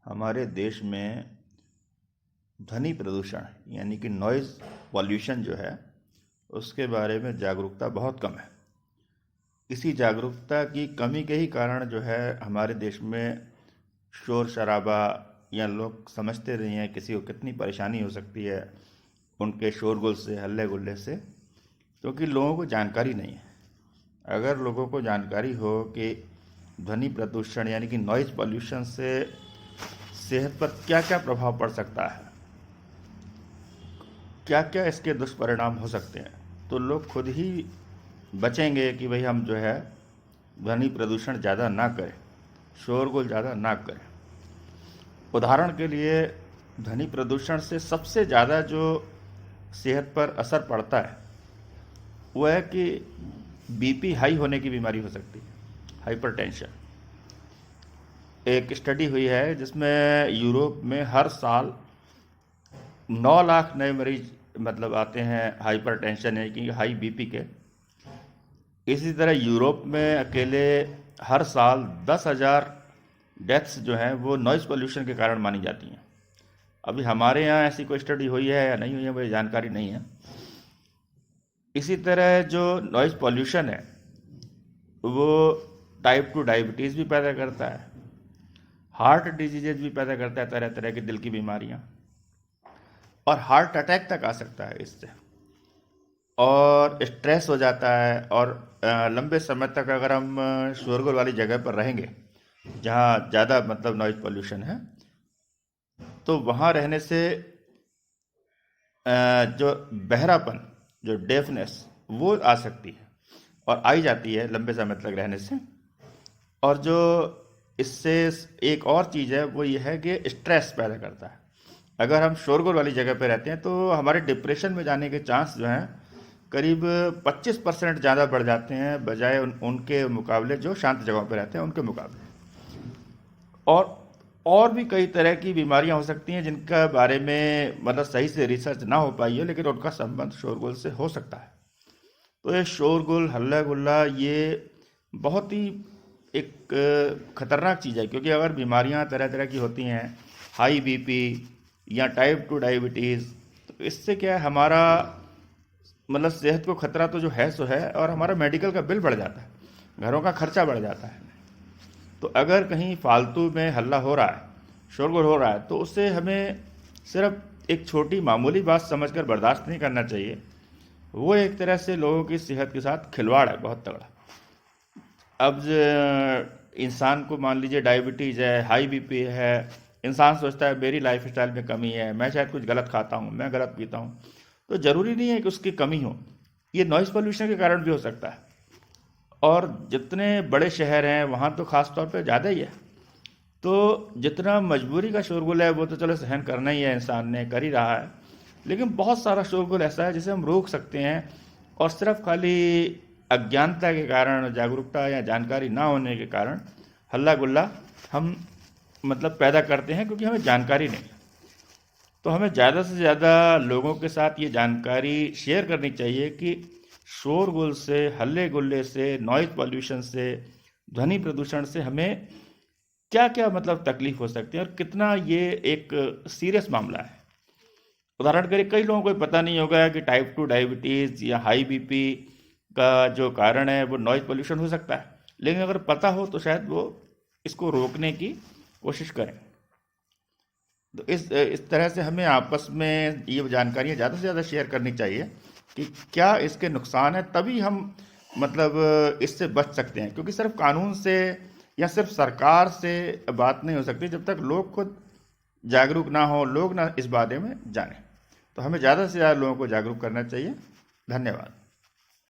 हमारे देश में ध्वनि प्रदूषण यानी कि नॉइज़ पॉल्यूशन जो है उसके बारे में जागरूकता बहुत कम है। इसी जागरूकता की कमी के ही कारण जो है हमारे देश में शोर शराबा या लोग समझते नहीं हैं किसी को कितनी परेशानी हो सकती है उनके शोरगुल से, हल्ले गुल्ले से, क्योंकि लोगों को जानकारी नहीं है। अगर लोगों को जानकारी हो कि ध्वनि प्रदूषण यानी कि नॉइज़ पॉल्यूशन से सेहत पर क्या क्या प्रभाव पड़ सकता है, क्या क्या इसके दुष्परिणाम हो सकते हैं, तो लोग खुद ही बचेंगे कि भाई हम जो है ध्वनि प्रदूषण ज़्यादा ना करें, शोरगुल ज़्यादा ना करें। उदाहरण के लिए ध्वनि प्रदूषण से सबसे ज़्यादा जो सेहत पर असर पड़ता है वो है कि बीपी हाई होने की बीमारी हो सकती है, हाइपरटेंशन। एक स्टडी हुई है जिसमें यूरोप में हर साल 9 लाख नए मरीज मतलब आते हैं हाइपरटेंशन यानी कि हाई बीपी के। इसी तरह यूरोप में अकेले हर साल 10,000 डेथ्स जो हैं वो नॉइज़ पोल्यूशन के कारण मानी जाती हैं। अभी हमारे यहाँ ऐसी कोई स्टडी हुई है या नहीं हुई है मुझे जानकारी नहीं है। इसी तरह जो नॉइज़ पोल्यूशन है वो टाइप 2 डायबिटीज़ भी पैदा करता है, हार्ट डिजीजेज भी पैदा करता है, तरह तरह की दिल की बीमारियां, और हार्ट अटैक तक आ सकता है इससे। और स्ट्रेस हो जाता है, और लंबे समय तक अगर हम शोरगुल वाली जगह पर रहेंगे जहाँ ज़्यादा मतलब नॉइज पोल्यूशन है तो वहाँ रहने से जो बहरापन, जो डेफनेस, वो आ सकती है और आई जाती है लंबे समय तक रहने से। और जो इससे एक और चीज़ है वो ये है कि स्ट्रेस पैदा करता है। अगर हम शोरगुल वाली जगह पे रहते हैं तो हमारे डिप्रेशन में जाने के चांस जो हैं करीब 25% ज़्यादा बढ़ जाते हैं बजाय उनके मुकाबले जो शांत जगहों पे रहते हैं उनके मुकाबले। और भी कई तरह की बीमारियां हो सकती हैं जिनका बारे में मतलब सही से रिसर्च ना हो पाई है, लेकिन उनका संबंध शोरगुल से हो सकता है। तो ये शोरगुल, हल्ला गुल्ला, ये बहुत ही एक खतरनाक चीज़ है, क्योंकि अगर बीमारियां तरह तरह की होती हैं, हाई बीपी या टाइप 2 डायबिटीज़, तो इससे क्या है हमारा मतलब सेहत को खतरा तो जो है सो है, और हमारा मेडिकल का बिल बढ़ जाता है, घरों का खर्चा बढ़ जाता है। तो अगर कहीं फालतू में हल्ला हो रहा है, शोरगुल हो रहा है, तो उससे हमें सिर्फ एक छोटी मामूली बात समझकर बर्दाश्त नहीं करना चाहिए। वो एक तरह से लोगों की सेहत के साथ खिलवाड़ है बहुत तगड़ा। अब इंसान को मान लीजिए डायबिटीज़ है, हाई बीपी है, इंसान सोचता है मेरी लाइफ स्टाइल में कमी है, मैं शायद कुछ गलत खाता हूँ, मैं गलत पीता हूँ, तो ज़रूरी नहीं है कि उसकी कमी हो, ये नॉइज़ पोल्यूशन के कारण भी हो सकता है। और जितने बड़े शहर हैं वहाँ तो ख़ास तौर पे ज़्यादा ही है। तो जितना मजबूरी का शोरगुल है वो तो चलो सहन करना ही है, इंसान ने कर ही रहा है, लेकिन बहुत सारा शोरगुल ऐसा है जिसे हम रोक सकते हैं, और सिर्फ खाली अज्ञानता के कारण, जागरूकता या जानकारी ना होने के कारण हल्ला गुल्ला हम मतलब पैदा करते हैं, क्योंकि हमें जानकारी नहीं है। तो हमें ज़्यादा से ज़्यादा लोगों के साथ ये जानकारी शेयर करनी चाहिए कि शोरगुल से, हल्ले गुल्ले से, नॉइज़ पॉल्यूशन से, ध्वनि प्रदूषण से हमें क्या क्या मतलब तकलीफ हो सकती है और कितना ये एक सीरियस मामला है। उदाहरण के लिए कई लोगों को पता नहीं होगा कि टाइप 2 डायबिटीज़ या हाई बीपी का जो कारण है वो नॉइज़ पोल्यूशन हो सकता है, लेकिन अगर पता हो तो शायद वो इसको रोकने की कोशिश करें। तो इस तरह से हमें आपस में ये जानकारियाँ ज़्यादा से ज़्यादा शेयर करनी चाहिए कि क्या इसके नुकसान है, तभी हम मतलब इससे बच सकते हैं। क्योंकि सिर्फ कानून से या सिर्फ सरकार से बात नहीं हो सकती जब तक लोग खुद जागरूक ना हो, लोग ना इस बारे में जाने। तो हमें ज़्यादा से ज़्यादा लोगों को जागरूक करना चाहिए। धन्यवाद।